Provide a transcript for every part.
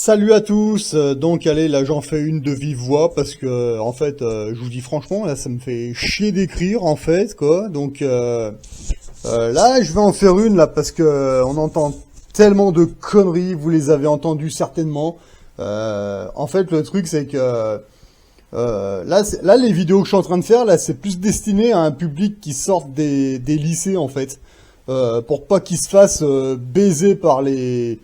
Salut à tous. Donc allez, là j'en fais une de vive voix parce que en fait, je vous dis franchement, là ça me fait chier d'écrire en fait quoi. Donc là je vais en faire une là parce que on entend tellement de conneries, vous les avez entendues certainement. En fait le truc c'est que là les vidéos que je suis en train de faire là c'est plus destiné à un public qui sort des lycées en fait. Pour pas qu'ils se fassent baiser par les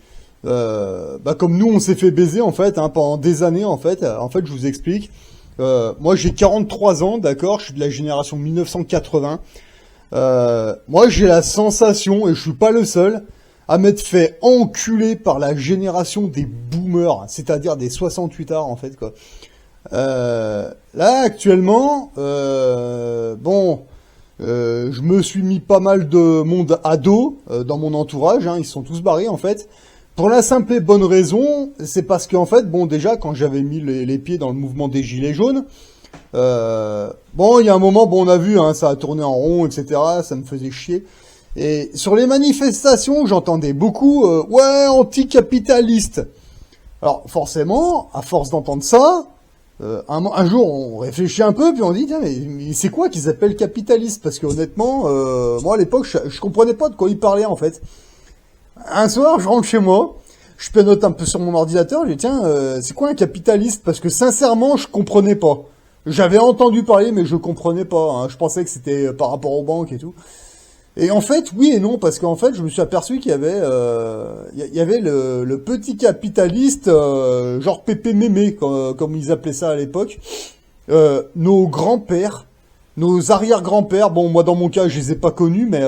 comme nous on s'est fait baiser en fait pendant des années en fait. En fait je vous explique. Moi j'ai 43 ans, d'accord, je suis de la génération 1980. Moi j'ai la sensation, et je suis pas le seul, à m'être fait enculer par la génération des boomers, c'est-à-dire des 68ards en fait quoi. Là actuellement, je me suis mis pas mal de monde à dos dans mon entourage, ils se sont tous barrés en fait. Pour la simple et bonne raison, c'est parce qu'en fait, bon, déjà, quand j'avais mis les pieds dans le mouvement des Gilets jaunes, il y a un moment, bon, on a vu, ça a tourné en rond, etc., ça me faisait chier. Et sur les manifestations, j'entendais beaucoup, ouais, anticapitaliste. Alors, forcément, à force d'entendre ça, un jour, on réfléchit un peu, puis on dit, tiens, mais c'est quoi qu'ils appellent capitaliste? Parce que honnêtement, moi, à l'époque, je comprenais pas de quoi ils parlaient, en fait. Un soir, je rentre chez moi, je pianote un peu sur mon ordinateur, je dis tiens, c'est quoi un capitaliste? Parce que sincèrement, je comprenais pas. J'avais entendu parler, mais je comprenais pas. Je pensais que c'était par rapport aux banques et tout. Et en fait, oui et non, parce qu'en fait, je me suis aperçu qu'il y avait, le petit capitaliste, genre Pépé Mémé, comme ils appelaient ça à l'époque. Nos grands-pères, nos arrière-grands-pères, bon, moi dans mon cas, je les ai pas connus, mais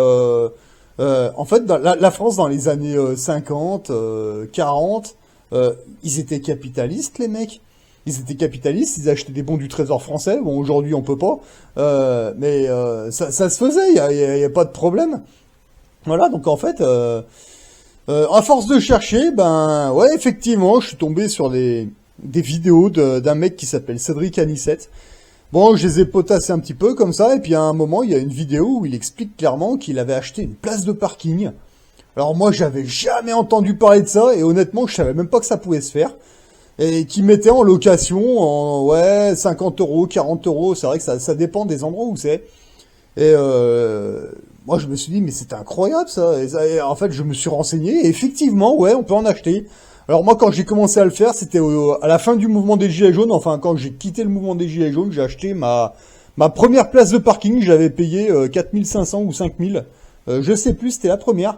en fait, dans la France, dans les années 50, 40, ils étaient capitalistes, les mecs. Ils étaient capitalistes, ils achetaient des bons du Trésor français. Bon, aujourd'hui, on peut pas. Mais ça se faisait, y a pas de problème. Voilà, donc en fait, à force de chercher, ouais, effectivement, je suis tombé sur des vidéos d'un mec qui s'appelle Cédric Anissette. Bon, je les ai potassés un petit peu comme ça, et puis à un moment, il y a une vidéo où il explique clairement qu'il avait acheté une place de parking. Alors moi, j'avais jamais entendu parler de ça, et honnêtement, je savais même pas que ça pouvait se faire. Et qui mettait en location, ouais, 50 euros, 40 euros, c'est vrai que ça dépend des endroits où c'est. Et moi, je me suis dit, mais c'est incroyable ça. Et en fait, je me suis renseigné, et effectivement, ouais, on peut en acheter. Alors moi, quand j'ai commencé à le faire, c'était à la fin du mouvement des Gilets jaunes. Enfin, quand j'ai quitté le mouvement des Gilets jaunes, j'ai acheté ma première place de parking. J'avais payé 4500 ou 5000. Je sais plus, c'était la première.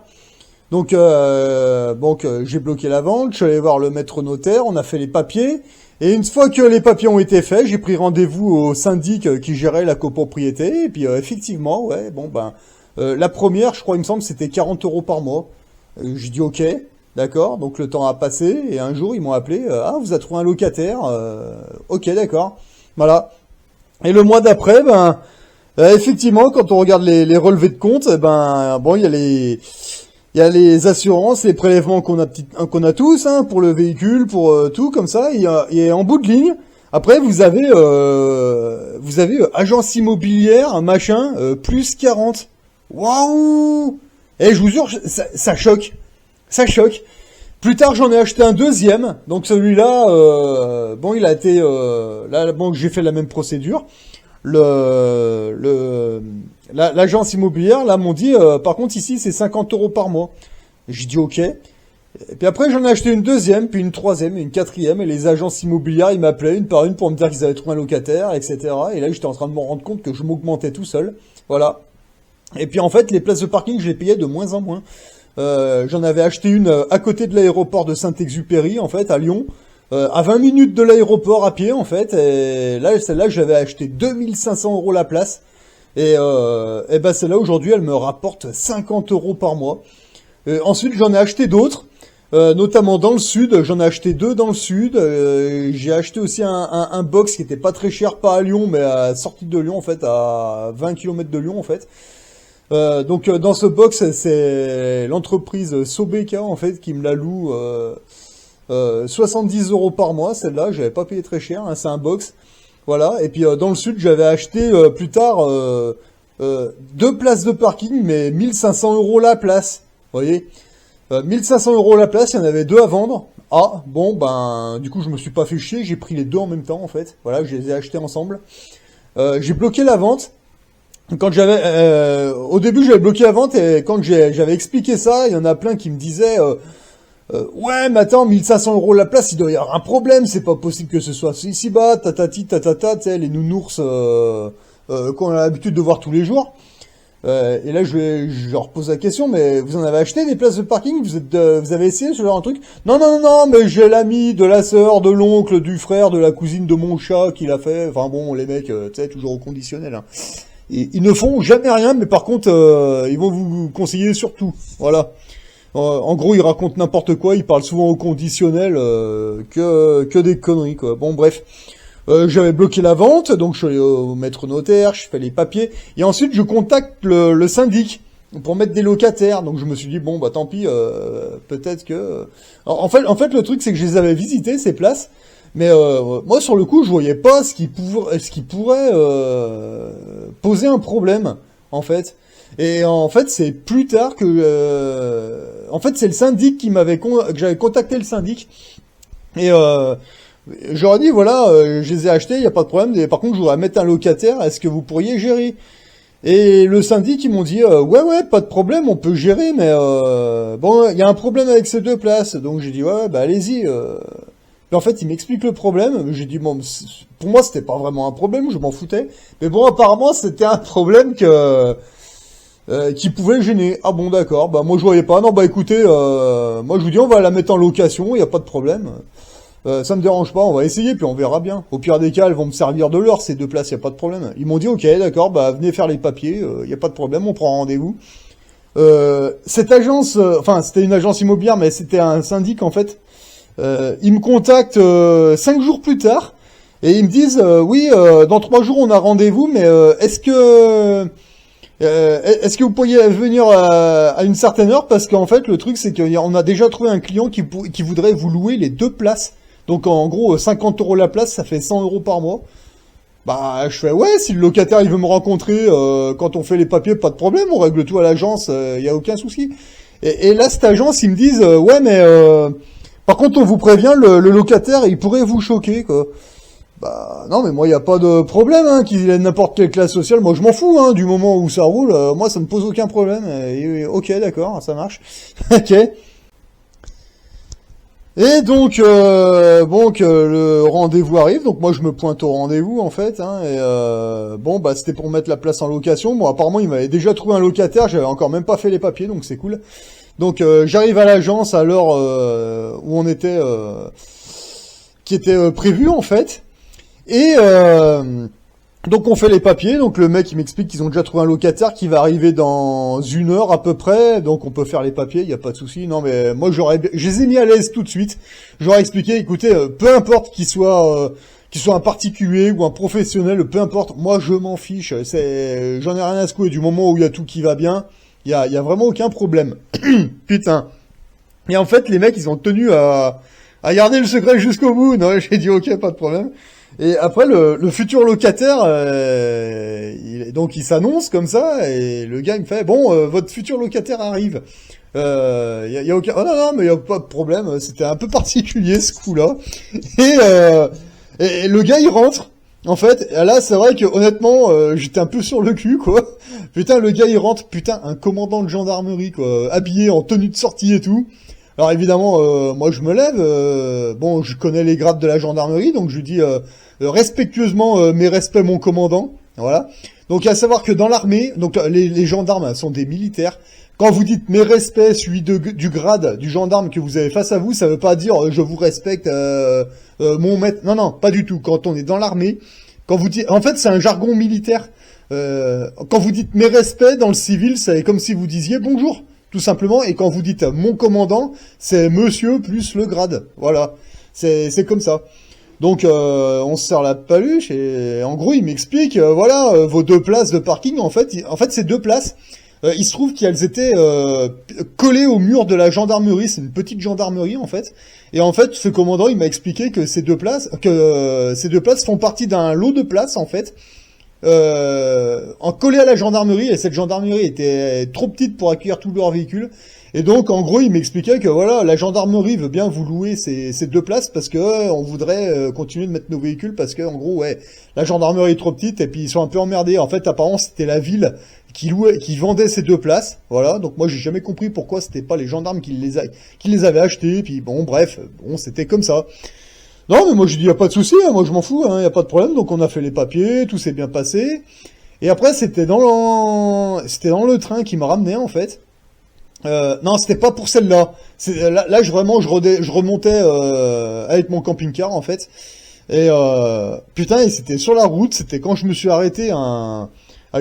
Donc, j'ai bloqué la vente. Je suis allé voir le maître notaire. On a fait les papiers. Et une fois que les papiers ont été faits, j'ai pris rendez-vous au syndic qui gérait la copropriété. Et puis, effectivement, ouais, la première, je crois, il me semble, c'était 40 euros par mois. J'ai dit OK. D'accord, donc le temps a passé, et un jour ils m'ont appelé, vous avez trouvé un locataire, ok d'accord, voilà. Et le mois d'après, effectivement, quand on regarde les relevés de compte, il y a les assurances, les prélèvements qu'on a tous, pour le véhicule, pour tout comme ça, et en bout de ligne, après vous avez agence immobilière, machin, plus 40. Waouh! Et je vous jure, ça choque. Ça choque. Plus tard, j'en ai acheté un deuxième. Donc celui-là, il a été... j'ai fait la même procédure. L'agence immobilière, là, m'ont dit, par contre, ici, c'est 50 euros par mois. J'ai dit OK. Et puis après, j'en ai acheté une deuxième, puis une troisième, et une quatrième. Et les agences immobilières, ils m'appelaient une par une pour me dire qu'ils avaient trouvé un locataire, etc. Et là, j'étais en train de me rendre compte que je m'augmentais tout seul. Voilà. Et puis en fait, les places de parking, je les payais de moins en moins. J'en avais acheté une à côté de l'aéroport de Saint-Exupéry, en fait, à Lyon, à 20 minutes de l'aéroport à pied, en fait, et là, celle-là, j'avais acheté 2500 euros la place, et celle-là, aujourd'hui, elle me rapporte 50 euros par mois. Ensuite, j'en ai acheté d'autres, notamment dans le sud, j'en ai acheté deux dans le sud, j'ai acheté aussi un box qui était pas très cher, pas à Lyon, mais à sortie de Lyon, en fait, à 20 km de Lyon, en fait. Dans ce box, c'est l'entreprise Sobeka en fait qui me la loue 70 euros par mois. Celle-là, j'avais pas payé très cher. C'est un box, voilà. Et puis dans le sud, j'avais acheté plus tard deux places de parking, mais 1500 euros la place. Vous voyez, 1500 euros la place. Il y en avait deux à vendre. Ah, bon, ben, du coup, je me suis pas fait chier, j'ai pris les deux en même temps, en fait. Voilà, je les ai achetés ensemble. J'ai bloqué la vente. Au début, j'avais bloqué la vente et quand j'avais expliqué ça, il y en a plein qui me disaient, ouais, mais attends, 1 500 € la place, il doit y avoir un problème, c'est pas possible que ce soit si bas, tatati, tatata, tu sais, les nounours, qu'on a l'habitude de voir tous les jours. Et là, je leur pose la question, mais vous en avez acheté des places de parking? Vous avez essayé ce genre de truc? Non, non, non, non, mais j'ai l'ami de la sœur, de l'oncle, du frère, de la cousine de mon chat qui l'a fait. Enfin bon, les mecs, tu sais, toujours au conditionnel, hein. Et, ils ne font jamais rien, mais par contre, ils vont vous conseiller surtout. Voilà. En gros, ils racontent n'importe quoi, ils parlent souvent au conditionnel, que des conneries, quoi. Bon, bref. J'avais bloqué la vente, donc je suis allé au maître notaire, je fais les papiers, et ensuite je contacte le syndic pour mettre des locataires. Donc je me suis dit bon bah tant pis, peut-être que. En fait le truc c'est que je les avais visités ces places, mais moi sur le coup je voyais pas ce qui pourrait poser un problème en fait. Et en fait c'est plus tard en fait c'est le syndic que j'avais contacté le syndic et j'aurais dit, voilà, je les ai achetés, il n'y a pas de problème, mais par contre, je voudrais mettre un locataire, est-ce que vous pourriez gérer? Et le syndic, ils m'ont dit, ouais, pas de problème, on peut gérer, mais bon, il y a un problème avec ces deux places. Donc j'ai dit, ouais, bah allez-y. Et en fait, il m'explique le problème. J'ai dit, bon, pour moi, c'était pas vraiment un problème, je m'en foutais. Mais bon, apparemment, c'était un problème qui pouvait gêner. Ah bon, d'accord, bah moi, je voyais pas. Non, bah écoutez, moi, je vous dis, on va la mettre en location, il n'y a pas de problème. Ça me dérange pas, on va essayer, puis on verra bien. Au pire des cas, elles vont me servir de l'heure, ces deux places, y a pas de problème. Ils m'ont dit, ok, d'accord, bah venez faire les papiers, y a pas de problème, on prend rendez-vous. Cette agence, enfin, c'était une agence immobilière, mais c'était un syndic, en fait. Ils me contactent 5 jours plus tard, et ils me disent, oui, dans 3 jours, on a rendez-vous, mais est-ce que vous pourriez venir à une certaine heure? Parce qu'en fait, le truc, c'est qu'on a déjà trouvé un client qui voudrait vous louer les deux places. Donc en gros, 50 € la place, ça fait 100 € par mois. Bah, je fais, ouais, si le locataire il veut me rencontrer quand on fait les papiers, pas de problème, on règle tout à l'agence, y a aucun souci. Et là, cette agence, ils me disent, ouais, mais par contre, on vous prévient, le locataire, il pourrait vous choquer, quoi. Bah non, mais moi, y a pas de problème, hein, qu'il ait n'importe quelle classe sociale, moi je m'en fous, hein, du moment où ça roule, moi ça me pose aucun problème. Ok, d'accord, ça marche. Ok. Et donc, bon, que le rendez-vous arrive, donc moi je me pointe au rendez-vous en fait, hein, et bon, bah c'était pour mettre la place en location. Bon, apparemment il m'avait déjà trouvé un locataire, j'avais encore même pas fait les papiers, donc c'est cool. Donc j'arrive à l'agence à l'heure où on était, qui était prévu en fait, et donc on fait les papiers, donc le mec il m'explique qu'ils ont déjà trouvé un locataire qui va arriver dans 1 heure à peu près, donc on peut faire les papiers, il n'y a pas de souci. Non mais moi je les ai mis à l'aise tout de suite. J'aurais expliqué, écoutez, peu importe qu'il soit un particulier ou un professionnel, peu importe, moi je m'en fiche. J'en ai rien à secouer du moment où il y a tout qui va bien, il y a vraiment aucun problème. Putain. Et en fait les mecs ils ont tenu à garder le secret jusqu'au bout. Non, j'ai dit ok, pas de problème. Et après, le futur locataire, donc il s'annonce comme ça, et le gars il me fait, bon, votre futur locataire arrive. Y a aucun, oh non, non, mais y a pas de problème, c'était un peu particulier ce coup-là. Et le gars il rentre, en fait, et là c'est vrai que honnêtement, j'étais un peu sur le cul, quoi. Putain, le gars il rentre, putain, un commandant de gendarmerie, quoi, habillé en tenue de sortie et tout. Alors évidemment, moi je me lève, bon, je connais les grades de la gendarmerie, donc je lui dis respectueusement mes respects mon commandant, voilà. Donc à savoir que dans l'armée, donc les gendarmes sont des militaires. Quand vous dites mes respects, celui du grade du gendarme que vous avez face à vous, ça veut pas dire je vous respecte mon maître. Non, non, pas du tout. Quand on est dans l'armée, quand vous dites, en fait c'est un jargon militaire. Quand vous dites mes respects dans le civil, c'est comme si vous disiez bonjour. Tout simplement, et quand vous dites mon commandant, c'est monsieur plus le grade. Voilà. C'est comme ça. Donc, on se serre la paluche, et en gros, il m'explique, voilà, vos deux places de parking, en fait, ces deux places, il se trouve qu'elles étaient collées au mur de la gendarmerie, c'est une petite gendarmerie, en fait. Et en fait, ce commandant, il m'a expliqué que ces deux places font partie d'un lot de places, en fait, en collé à la gendarmerie, et cette gendarmerie était trop petite pour accueillir tous leurs véhicules. Et donc, en gros, il m'expliquait que voilà, la gendarmerie veut bien vous louer ces deux places parce que on voudrait continuer de mettre nos véhicules parce que, en gros, ouais, la gendarmerie est trop petite et puis ils sont un peu emmerdés. En fait, apparemment, c'était la ville qui vendait ces deux places. Voilà. Donc moi, j'ai jamais compris pourquoi c'était pas les gendarmes qui les avaient achetées. Puis bon, bref, bon, c'était comme ça. Non, mais moi, j'ai dit, y a pas de souci, hein, moi, je m'en fous, hein, y a pas de problème. Donc on a fait les papiers, tout s'est bien passé. Et après, c'était dans le train qui m'a ramené, en fait. Non, c'était pas pour celle-là. Là, je remontais avec mon camping-car en fait. Et putain, et c'était sur la route. C'était quand je me suis arrêté à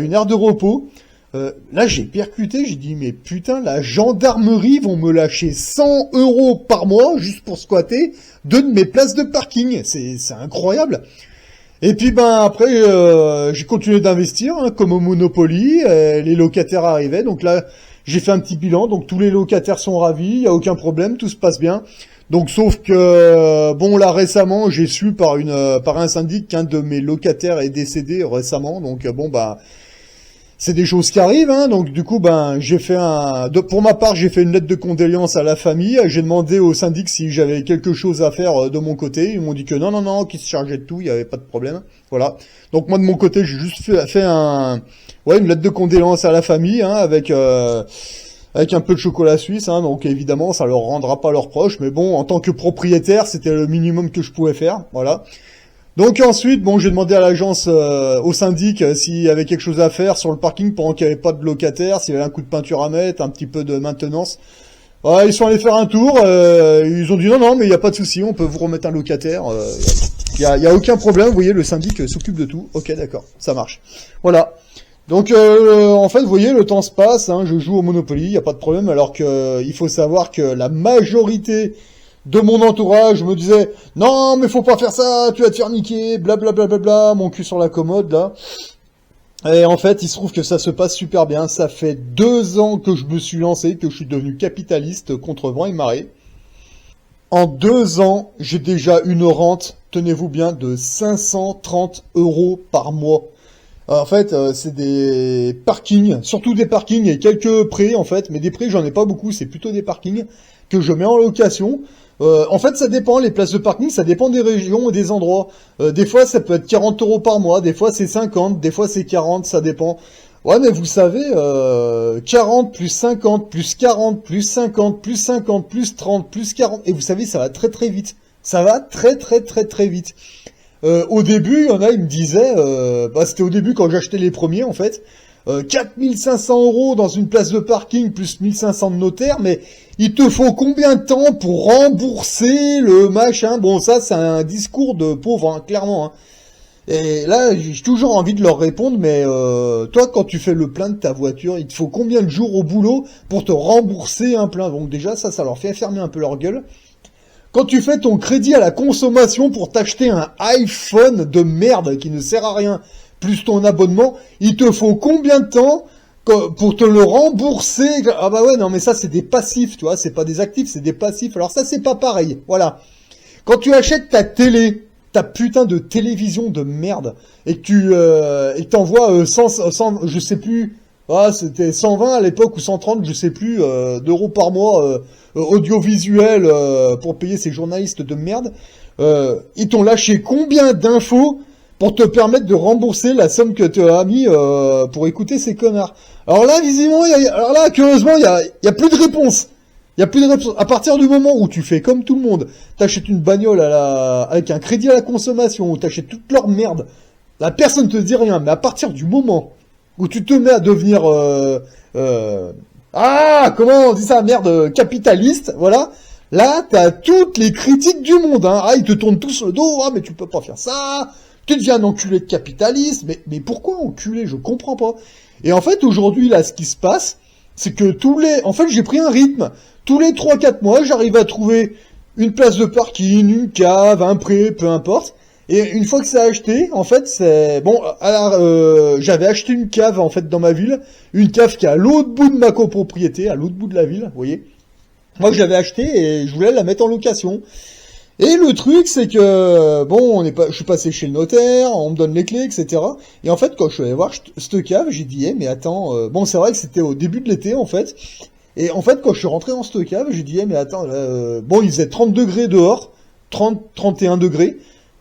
une aire de repos. Là, j'ai percuté. J'ai dit mais putain, la gendarmerie vont me lâcher 100 € par mois juste pour squatter deux de mes places de parking. C'est incroyable. Et puis ben après, j'ai continué d'investir hein, comme au Monopoly. Les locataires arrivaient, donc là. J'ai fait un petit bilan, donc tous les locataires sont ravis, il n'y a aucun problème, tout se passe bien. Donc sauf que, bon là récemment, j'ai su par un syndic qu'un de mes locataires est décédé récemment, donc bon bah c'est des choses qui arrivent, hein. Donc du coup ben pour ma part j'ai fait une lettre de condoléances à la famille, j'ai demandé au syndic si j'avais quelque chose à faire de mon côté, ils m'ont dit que non, qu'ils se chargeaient de tout, il n'y avait pas de problème, voilà. Donc moi de mon côté j'ai juste fait une lettre de condoléances à la famille, hein, avec un peu de chocolat suisse, hein, donc évidemment ça leur rendra pas leurs proches, mais bon, en tant que propriétaire, c'était le minimum que je pouvais faire, voilà. Donc ensuite, bon, j'ai demandé à l'agence, au syndic, s'il y avait quelque chose à faire sur le parking pendant qu'il n'y avait pas de locataires, s'il y avait un coup de peinture à mettre, un petit peu de maintenance. Ouais, ils sont allés faire un tour, ils ont dit non, mais il n'y a pas de souci, on peut vous remettre un locataire, y a aucun problème, vous voyez, le syndic s'occupe de tout. Ok, d'accord, ça marche. Voilà. Donc en fait, vous voyez, le temps se passe, hein, je joue au Monopoly, il n'y a pas de problème, alors que il faut savoir que la majorité de mon entourage me disait non mais faut pas faire ça, tu vas te faire niquer, blablabla, mon cul sur la commode là. Et en fait, il se trouve que ça se passe super bien. Ça fait 2 ans que je me suis lancé, que je suis devenu capitaliste contre vent et marée. En 2 ans, j'ai déjà une rente, tenez-vous bien, de 530 € par mois. En fait, c'est des parkings, surtout des parkings et quelques prêts en fait, mais des prêts j'en ai pas beaucoup, c'est plutôt des parkings que je mets en location. En fait, ça dépend, les places de parking, ça dépend des régions et des endroits. Des fois, ça peut être 40 € par mois, des fois c'est 50, des fois c'est 40, ça dépend. Ouais, mais vous savez, 40 plus 50 plus 40 plus 50 plus 50 plus 30 plus 40, et vous savez, ça va très très vite. Ça va très très très très vite. Au début, il y en a, ils me disaient, c'était au début quand j'achetais les premiers en fait, 4500 € dans une place de parking plus 1500 de notaire, mais il te faut combien de temps pour rembourser le machin? Bon, ça c'est un discours de pauvre, hein, clairement. Hein. Et là, j'ai toujours envie de leur répondre, mais toi, quand tu fais le plein de ta voiture, il te faut combien de jours au boulot pour te rembourser un plein? Donc déjà, ça leur fait fermer un peu leur gueule. Quand tu fais ton crédit à la consommation pour t'acheter un iPhone de merde qui ne sert à rien, plus ton abonnement, il te faut combien de temps pour te le rembourser? Ah bah ouais, non mais ça c'est des passifs, tu vois, c'est pas des actifs, c'est des passifs. Alors ça c'est pas pareil, voilà. Quand tu achètes ta télé, ta putain de télévision de merde, et que tu t'envoies 100, je sais plus, c'était 120 à l'époque ou 130, je sais plus, d'euros par mois audiovisuel pour payer ces journalistes de merde. Ils t'ont lâché combien d'infos pour te permettre de rembourser la somme que tu as mis pour écouter ces connards? Alors là, visiblement, curieusement, il y a plus de réponse. Il y a plus de réponse. À partir du moment où tu fais comme tout le monde, t'achètes une bagnole avec un crédit à la consommation, où t'achètes toute leur merde, la personne te dit rien. Mais à partir du moment où tu te mets à devenir comment on dit ça, merde, capitaliste, voilà. Là, t'as toutes les critiques du monde, hein. Ils te tournent tous le dos. Mais tu peux pas faire ça. Tu deviens un enculé de capitaliste. Mais pourquoi enculé? Je comprends pas. Et en fait, aujourd'hui, là, ce qui se passe, c'est que en fait, j'ai pris un rythme. Tous les 3-4 mois, j'arrive à trouver une place de parking, une cave, un prêt, peu importe. Et une fois que c'est acheté, en fait, c'est bon. Alors, j'avais acheté une cave en fait dans ma ville, une cave qui est à l'autre bout de ma copropriété, à l'autre bout de la ville, vous voyez. Moi, je l'avais acheté et je voulais la mettre en location. Et le truc, c'est que, bon, je suis passé chez le notaire, on me donne les clés, etc. Et en fait, quand je suis allé voir cette cave, j'ai dit, mais attends, bon, c'est vrai que c'était au début de l'été, en fait. Et en fait, quand je suis rentré dans cette cave, j'ai dit, mais attends, bon, il faisait 30 degrés dehors, 30, 31 degrés.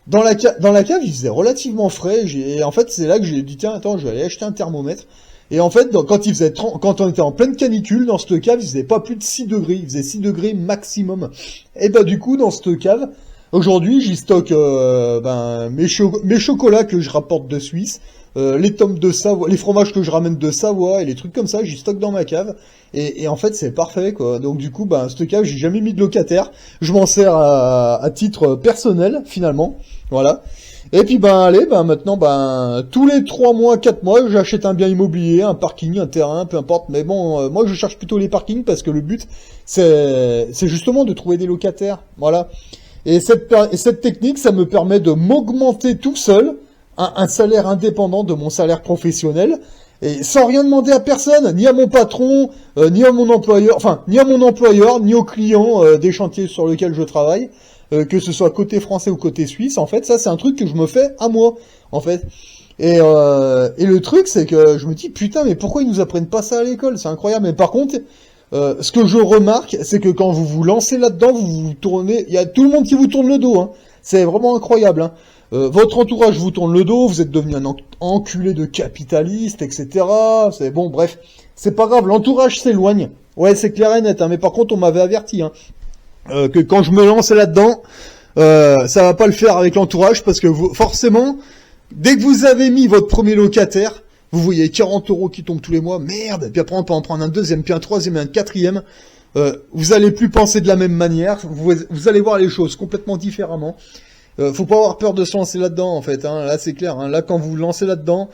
Dans la cave, il faisait relativement frais. Et en fait, c'est là que j'ai dit, tiens, attends, je vais aller acheter un thermomètre. Et en fait, quand on était en pleine canicule, dans cette cave, il faisait pas plus de 6 degrés. Il faisait 6 degrés maximum. Et bah, du coup, dans cette cave, aujourd'hui, j'y stocke, mes chocolats que je rapporte de Suisse, les tomes de Savoie, les fromages que je ramène de Savoie et les trucs comme ça, j'y stocke dans ma cave. Et en fait, c'est parfait, quoi. Donc, du coup, cette cave, j'ai jamais mis de locataire. Je m'en sers à titre personnel, finalement. Voilà. Et puis maintenant tous les 3 mois, 4 mois, j'achète un bien immobilier, un parking, un terrain, peu importe. Mais bon, moi je cherche plutôt les parkings parce que le but c'est justement de trouver des locataires. Voilà. Et cette technique, ça me permet de m'augmenter tout seul un salaire indépendant de mon salaire professionnel et sans rien demander à personne, ni à mon patron, ni à mon employeur, ni aux clients des chantiers sur lesquels je travaille. Que ce soit côté français ou côté suisse, en fait, ça c'est un truc que je me fais à moi, en fait. Et le truc, c'est que je me dis, putain, mais pourquoi ils nous apprennent pas ça à l'école? C'est incroyable. Mais par contre, ce que je remarque, c'est que quand vous vous lancez là-dedans, vous vous tournez, il y a tout le monde qui vous tourne le dos, hein. C'est vraiment incroyable, hein. Votre entourage vous tourne le dos, vous êtes devenu un enculé de capitaliste, etc. C'est bon, bref, c'est pas grave, l'entourage s'éloigne. Ouais, c'est clair et net, hein. Mais par contre, on m'avait averti, hein. Que quand je me lance là-dedans, ça va pas le faire avec l'entourage parce que forcément, dès que vous avez mis votre premier locataire, vous voyez 40 € qui tombent tous les mois, merde, puis après on peut en prendre un deuxième, puis un troisième et un quatrième, vous allez plus penser de la même manière, vous allez voir les choses complètement différemment. Faut pas avoir peur de se lancer là-dedans en fait, hein. Là c'est clair, hein. Là quand vous vous lancez là-dedans,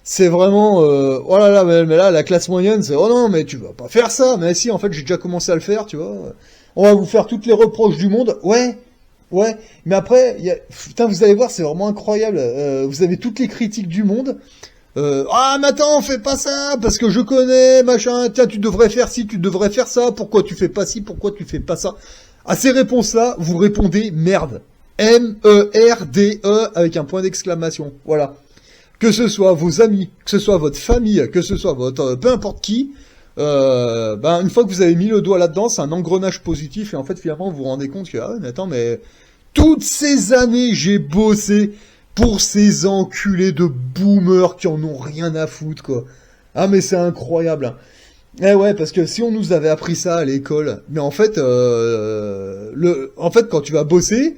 c'est vraiment, oh là là, mais là la classe moyenne, c'est oh non mais tu vas pas faire ça, mais si en fait j'ai déjà commencé à le faire, tu vois. On va vous faire toutes les reproches du monde. Ouais. Mais après, putain, vous allez voir, c'est vraiment incroyable. Vous avez toutes les critiques du monde. Ah, mais attends, fais pas ça, parce que je connais, machin. Tiens, tu devrais faire ci, tu devrais faire ça. Pourquoi tu fais pas ci, pourquoi tu fais pas ça? À ces réponses-là, vous répondez merde. M-E-R-D-E avec un point d'exclamation. Voilà. Que ce soit vos amis, que ce soit votre famille, que ce soit votre, peu importe qui. Une fois que vous avez mis le doigt là-dedans, c'est un engrenage positif et en fait finalement vous vous rendez compte que mais attends mais toutes ces années j'ai bossé pour ces enculés de boomers qui en ont rien à foutre quoi. Ah mais c'est incroyable. Hein. Eh ouais parce que si on nous avait appris ça à l'école, mais en fait quand tu vas bosser,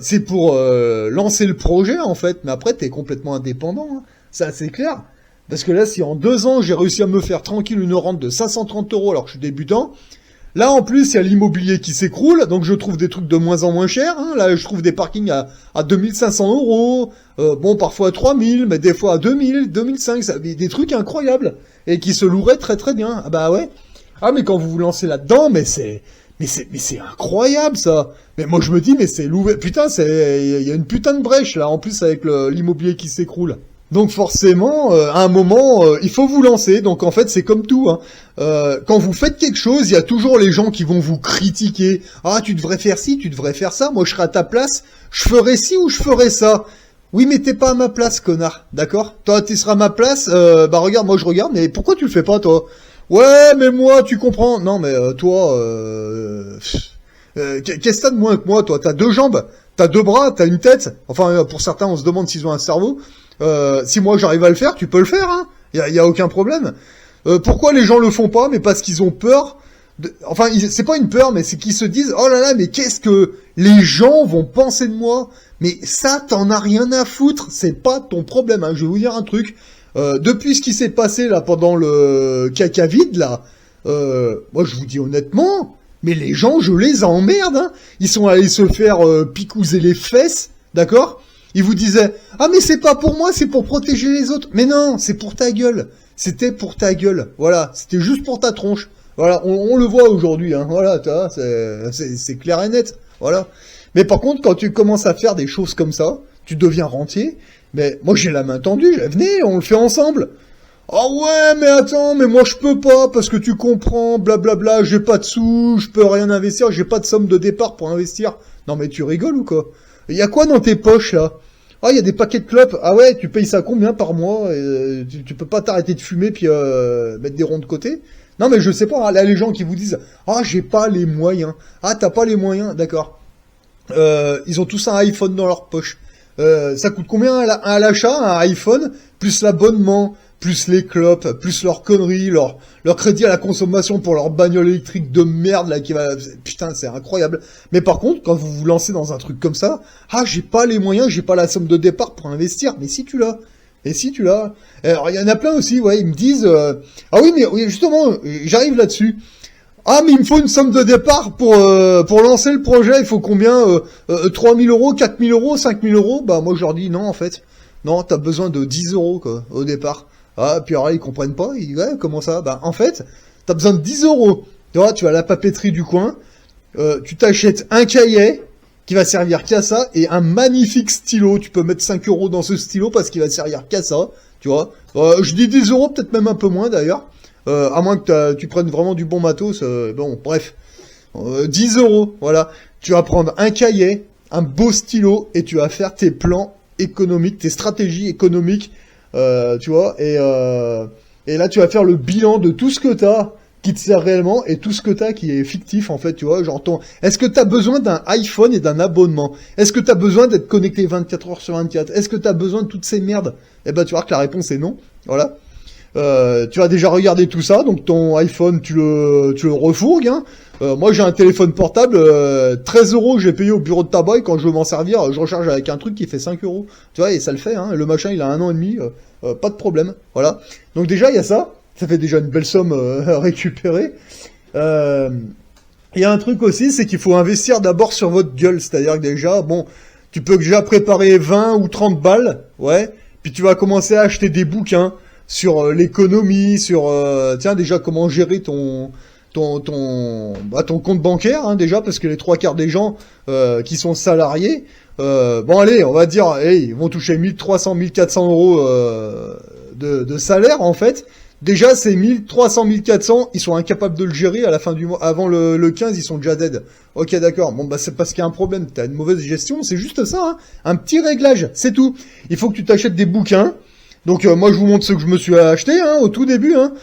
c'est pour lancer le projet en fait, mais après t'es complètement indépendant. Hein. Ça c'est clair. Parce que là, si en 2 ans, j'ai réussi à me faire tranquille une rente de 530 € alors que je suis débutant, là, en plus, il y a l'immobilier qui s'écroule, donc je trouve des trucs de moins en moins chers, hein. Là, je trouve des parkings à 2500 €, bon, parfois à 3000, mais des fois à 2000, 2005, ça, des trucs incroyables, et qui se loueraient très très bien. Ah bah ouais. Ah, mais quand vous vous lancez là-dedans, mais c'est incroyable, ça. Mais moi, je me dis, mais c'est loué, putain, il y a une putain de brèche, là, en plus, avec l'immobilier qui s'écroule. Donc forcément, à un moment, il faut vous lancer. Donc en fait, c'est comme tout. Hein. Quand vous faites quelque chose, il y a toujours les gens qui vont vous critiquer. Ah, tu devrais faire ci, tu devrais faire ça. Moi, je serais à ta place, je ferais ci ou je ferais ça. Oui, mais t'es pas à ma place, connard. D'accord? Toi, tu seras à ma place. Regarde, moi je regarde. Mais pourquoi tu le fais pas, toi? Ouais, mais moi, tu comprends. Non, mais toi, qu'est-ce que t'as de moins que moi, toi? T'as 2 jambes, t'as 2 bras, t'as une tête. Enfin, pour certains, on se demande s'ils ont un cerveau. Si moi j'arrive à le faire, tu peux le faire, hein. Y a aucun problème. Pourquoi les gens le font pas? Mais parce qu'ils ont peur. C'est pas une peur, mais c'est qu'ils se disent oh là là, mais qu'est-ce que les gens vont penser de moi? Mais ça, t'en as rien à foutre. C'est pas ton problème. Hein. Je vais vous dire un truc. Depuis ce qui s'est passé là pendant le caca vide là, moi je vous dis honnêtement, mais les gens, je les emmerde. Hein. Ils sont allés se faire picouser les fesses, d'accord? Ils vous disaient « Ah mais c'est pas pour moi, c'est pour protéger les autres. » Mais non, c'est pour ta gueule. C'était pour ta gueule. Voilà, c'était juste pour ta tronche. Voilà, on le voit aujourd'hui. Hein. Voilà, c'est clair et net. Voilà. Mais par contre, quand tu commences à faire des choses comme ça, tu deviens rentier. Mais moi j'ai la main tendue. Venez, on le fait ensemble. Oh ouais, mais attends, mais moi je peux pas parce que tu comprends, blablabla. J'ai pas de sous, je peux rien investir, j'ai pas de somme de départ pour investir. Non mais tu rigoles ou quoi? Il y a quoi dans tes poches là? Ah, il y a des paquets de clopes. Ah ouais, tu payes ça combien par mois? Tu peux pas t'arrêter de fumer puis mettre des ronds de côté? Non mais je sais pas, hein, là les gens qui vous disent ah j'ai pas les moyens. Ah t'as pas les moyens, d'accord. Ils ont tous un iPhone dans leur poche. Ça coûte combien à l'achat, un iPhone, plus l'abonnement, plus les clopes, plus leurs conneries, leur crédit à la consommation pour leur bagnole électrique de merde, là, qui va... Putain, c'est incroyable. Mais par contre, quand vous vous lancez dans un truc comme ça, ah, j'ai pas les moyens, j'ai pas la somme de départ pour investir. Mais si tu l'as. Et si tu l'as. Alors, il y en a plein aussi, ouais, ils me disent... Ah oui, mais oui, justement, j'arrive là-dessus. Ah, mais il me faut une somme de départ pour lancer le projet. Il faut combien 3 000 euros, 4 000 euros, 5 000 euros? Bah, moi, je leur dis non, en fait. Non, t'as besoin de 10 euros, quoi, au départ. Ah, puis alors là, ils comprennent pas. Ils disent, ouais, comment ça? Bah, en fait, t'as besoin de 10 euros. Tu vois, tu vas à la papeterie du coin. Tu t'achètes un cahier qui va servir qu'à ça et un magnifique stylo. Tu peux mettre 5 euros dans ce stylo parce qu'il va servir qu'à ça. Tu vois. Je dis 10 euros, peut-être même un peu moins, d'ailleurs. À moins que tu prennes vraiment du bon matos. Bon, bref. 10 euros, voilà. Tu vas prendre un cahier, un beau stylo, et tu vas faire tes plans économiques, tes stratégies économiques, tu vois. Et là, tu vas faire le bilan de tout ce que t'as qui te sert réellement et tout ce que t'as qui est fictif, en fait, tu vois. Genre, est-ce que t'as besoin d'un iPhone et d'un abonnement? Est-ce que t'as besoin d'être connecté 24 heures sur 24? Est-ce que t'as besoin de toutes ces merdes? Eh ben, tu vois que la réponse est non. Voilà. Tu as déjà regardé tout ça, donc ton iPhone, tu le refourgues, hein. Moi, j'ai un téléphone portable, 13 euros que j'ai payé au bureau de tabac, et quand je veux m'en servir, je recharge avec un truc qui fait 5 euros. Tu vois, et ça le fait, hein. Le machin, il a 1 an et demi, pas de problème. Voilà. Donc déjà, il y a ça. Ça fait déjà une belle somme récupérée. Il y a un truc aussi, c'est qu'il faut investir d'abord sur votre gueule. C'est-à-dire que déjà, bon, tu peux déjà préparer 20 ou 30 balles, ouais, puis tu vas commencer à acheter des bouquins sur l'économie, sur tiens déjà comment gérer ton compte bancaire, hein, déjà, parce que les 3 quarts des gens qui sont salariés, bon allez, on va dire, hey, ils vont toucher 1300, 1400 euros de salaire, en fait. Déjà, ces 1300, 1400, ils sont incapables de le gérer à la fin du mois. Avant le 15, ils sont déjà dead. Ok, d'accord. Bon, bah, c'est parce qu'il y a un problème. T'as une mauvaise gestion. C'est juste ça, hein. Un petit réglage. C'est tout. Il faut que tu t'achètes des bouquins. Donc, moi, je vous montre ce que je me suis acheté, hein, au tout début, hein.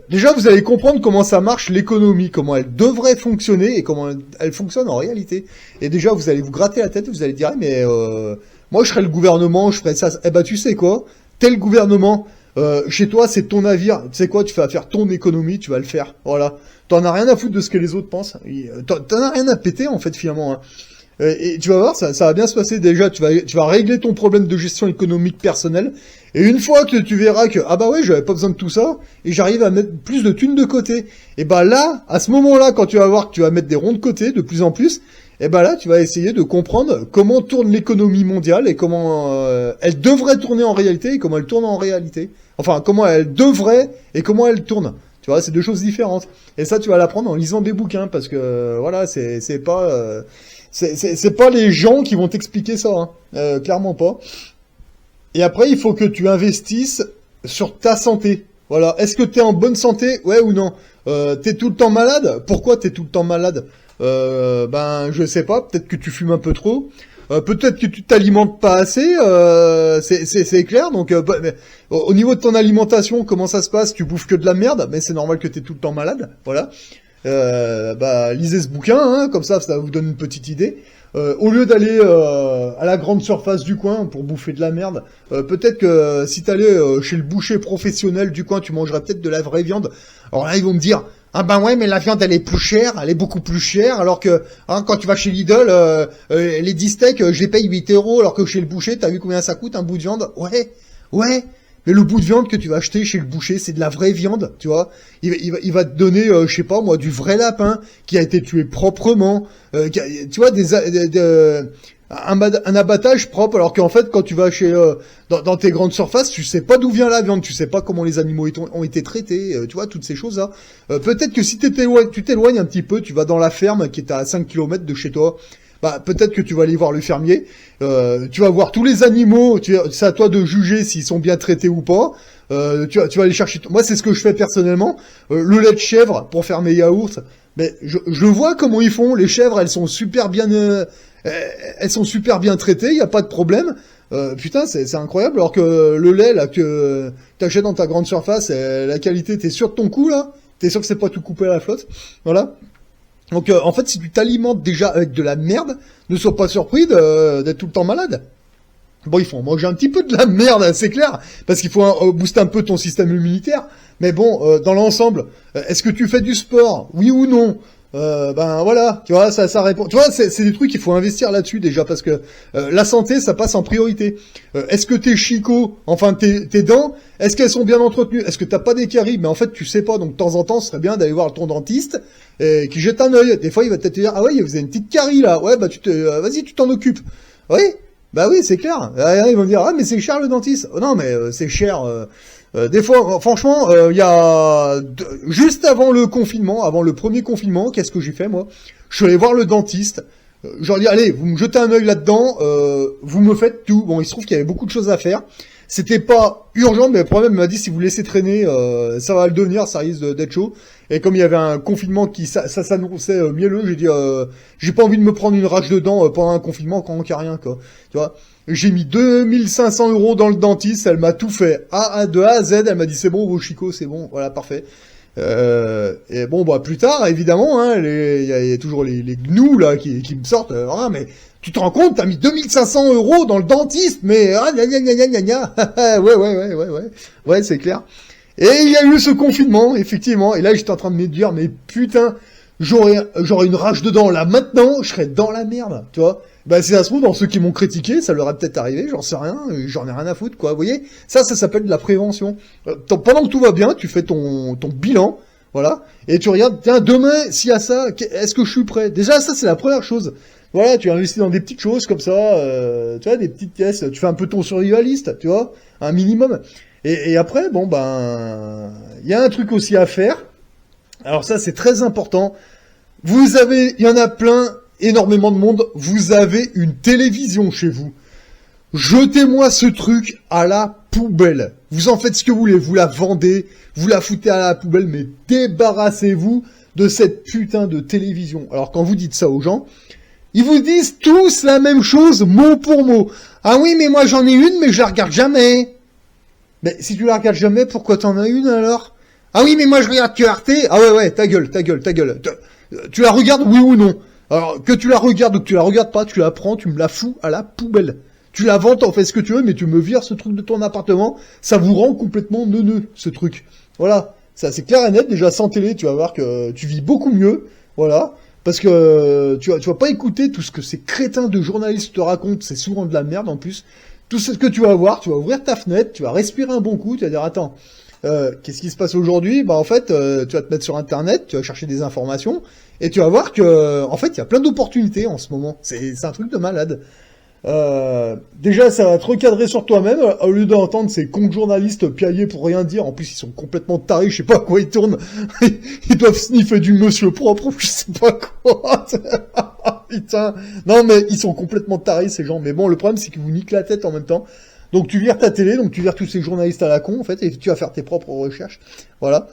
Déjà, vous allez comprendre comment ça marche l'économie, comment elle devrait fonctionner et comment elle fonctionne en réalité. Et déjà, vous allez vous gratter la tête, vous allez dire, mais moi, je serais le gouvernement, je ferais ça. Eh ben, tu sais quoi? T'es le gouvernement. Chez toi, c'est ton navire. Tu sais quoi? Tu vas faire ton économie, tu vas le faire. Voilà. T'en as rien à foutre de ce que les autres pensent. T'en as rien à péter, en fait, finalement, hein. Et tu vas voir, ça va bien se passer déjà. Tu vas régler ton problème de gestion économique personnelle. Et une fois que tu verras que, ah bah ouais, j'avais pas besoin de tout ça, et j'arrive à mettre plus de thunes de côté. Et bah là, à ce moment-là, quand tu vas voir que tu vas mettre des ronds de côté de plus en plus, et bah là, tu vas essayer de comprendre comment tourne l'économie mondiale et comment elle devrait tourner en réalité et comment elle tourne en réalité. Enfin, comment elle devrait et comment elle tourne. Tu vois, c'est deux choses différentes. Et ça, tu vas l'apprendre en lisant des bouquins, parce que voilà, c'est pas les gens qui vont t'expliquer ça, hein. Clairement pas. Et après, il faut que tu investisses sur ta santé. Voilà. Est-ce que t'es en bonne santé? Ouais ou non? T'es tout le temps malade? Pourquoi t'es tout le temps malade? Ben, je sais pas. Peut-être que tu fumes un peu trop. Peut-être que tu t'alimentes pas assez. C'est clair. Donc, mais, au niveau de ton alimentation, comment ça se passe? Tu bouffes que de la merde, mais c'est normal que t'es tout le temps malade. Voilà. Bah, lisez ce bouquin, hein, comme ça vous donne une petite idée. Au lieu d'aller à la grande surface du coin pour bouffer de la merde, peut-être que si t'allais chez le boucher professionnel du coin, tu mangerais peut-être de la vraie viande. Alors là, ils vont me dire, ah ben ouais, mais la viande, elle est plus chère, elle est beaucoup plus chère, alors que hein, quand tu vas chez Lidl, les 10 steaks, je les paye 8 euros, alors que chez le boucher, t'as vu combien ça coûte un bout de viande? Ouais. Mais le bout de viande que tu vas acheter chez le boucher, c'est de la vraie viande, tu vois. Il va te donner, je sais pas moi, du vrai lapin qui a été tué proprement, tu vois, un abattage propre. Alors qu'en fait, quand tu vas chez dans tes grandes surfaces, tu sais pas d'où vient la viande, tu sais pas comment les animaux ont été traités, tu vois, toutes ces choses-là. Peut-être que si tu t'éloignes un petit peu, tu vas dans la ferme qui est à 5 kilomètres de chez toi. Bah, peut-être que tu vas aller voir le fermier, tu vas voir tous les animaux, c'est à toi de juger s'ils sont bien traités ou pas, tu vas aller chercher, moi c'est ce que je fais personnellement, le lait de chèvre pour faire mes yaourts, Mais je vois comment ils font. Les chèvres, elles sont super bien, elles sont super bien traitées. Il y a pas de problème. Putain, c'est incroyable. Alors que le lait là que t'achètes dans ta grande surface, la qualité, t'es sûr de ton coup là? T'es sûr que c'est pas tout coupé à la flotte? Voilà. Donc en fait, si tu t'alimentes déjà avec de la merde, ne sois pas surpris d'être tout le temps malade. Bon, il faut en manger un petit peu de la merde, c'est clair, parce qu'il faut booster un peu ton système immunitaire. Mais bon, dans l'ensemble, est-ce que tu fais du sport, oui ou non? Ben voilà, tu vois, ça répond. Tu vois, c'est des trucs qu'il faut investir là-dessus déjà, parce que la santé, ça passe en priorité. Est-ce que tes chicots, enfin tes dents, est-ce qu'elles sont bien entretenues? Est-ce que t'as pas des caries? Mais en fait, tu sais pas, donc de temps en temps, ce serait bien d'aller voir ton dentiste qui jette un œil. Des fois, il va peut-être te dire, ah ouais, vous avez une petite carie là, ouais, bah vas-y, tu t'en occupes. Oui. Bah oui, c'est clair. Ils vont dire, ah mais c'est cher le dentiste. Oh, non mais c'est cher. Des fois, franchement, il y a juste avant le confinement, avant le premier confinement, qu'est-ce que j'ai fait moi? Je suis allé voir le dentiste. Je leur dis, allez, vous me jetez un œil là-dedans, vous me faites tout. Bon, il se trouve qu'il y avait beaucoup de choses à faire. C'était pas urgent, mais le problème m'a dit si vous laissez traîner, ça va le devenir, ça risque d'être chaud. Et comme il y avait un confinement qui ça s'annonçait mielleux, j'ai dit j'ai pas envie de me prendre une rage de dents pendant un confinement quand il y a rien quoi. Tu vois, j'ai mis 2500 € dans le dentiste, elle m'a tout fait de A à Z, elle m'a dit c'est bon vos chicots, c'est bon, voilà parfait. Et bon bah plus tard évidemment hein, il y a toujours les gnous là qui me sortent ah mais tu te rends compte, t'as mis 2500 € dans le dentiste, mais ah gna gna gna gna gna ouais c'est clair. Et il y a eu ce confinement effectivement, et là j'étais en train de me dire mais putain j'aurais une rage dedans là maintenant, je serais dans la merde, tu vois. Bah si ça se trouve dans ceux qui m'ont critiqué, ça leur est peut-être arrivé, j'en sais rien, j'en ai rien à foutre quoi. Vous voyez, ça s'appelle de la prévention. Pendant que tout va bien, tu fais ton bilan, voilà, et tu regardes tiens demain s'il y a ça, est-ce que je suis prêt? Déjà ça c'est la première chose. Voilà, tu investis dans des petites choses comme ça, tu vois, des petites pièces, tu fais un peu ton survivaliste, tu vois, un minimum. Et après, bon ben, il y a un truc aussi à faire. Alors ça c'est très important. Il y en a plein, énormément de monde, vous avez une télévision chez vous. Jetez-moi ce truc à la poubelle. Vous en faites ce que vous voulez, vous la vendez, vous la foutez à la poubelle, mais débarrassez-vous de cette putain de télévision. Alors quand vous dites ça aux gens, ils vous disent tous la même chose, mot pour mot. Ah oui, mais moi j'en ai une, mais je la regarde jamais. Mais si tu la regardes jamais, pourquoi t'en as une alors? Ah oui, mais moi je regarde que Arte. Ah ouais, ta gueule. Tu la regardes, oui ou non? Alors, que tu la regardes ou que tu la regardes pas, tu la prends, tu me la fous à la poubelle. Tu la vends, t'en fais ce que tu veux, mais tu me vires ce truc de ton appartement, ça vous rend complètement neuneux, ce truc. Voilà. Ça, c'est clair et net, déjà sans télé, tu vas voir que tu vis beaucoup mieux. Voilà. Parce que tu vas pas écouter tout ce que ces crétins de journalistes te racontent, c'est souvent de la merde en plus. Tout ce que tu vas voir, tu vas ouvrir ta fenêtre, tu vas respirer un bon coup, tu vas dire attends, qu'est-ce qui se passe aujourd'hui? Bah en fait, tu vas te mettre sur internet, tu vas chercher des informations, et tu vas voir que en fait il y a plein d'opportunités en ce moment. C'est un truc de malade. Déjà ça va te recadrer sur toi-même, au lieu d'entendre ces cons de journalistes piailler pour rien dire, en plus ils sont complètement tarés, je sais pas à quoi ils tournent, ils doivent sniffer du monsieur propre, je sais pas quoi. Putain, non mais ils sont complètement tarés ces gens, mais bon le problème c'est qu'ils vous niquent la tête en même temps. Donc tu vires ta télé, donc tu vires tous ces journalistes à la con en fait, et tu vas faire tes propres recherches, voilà.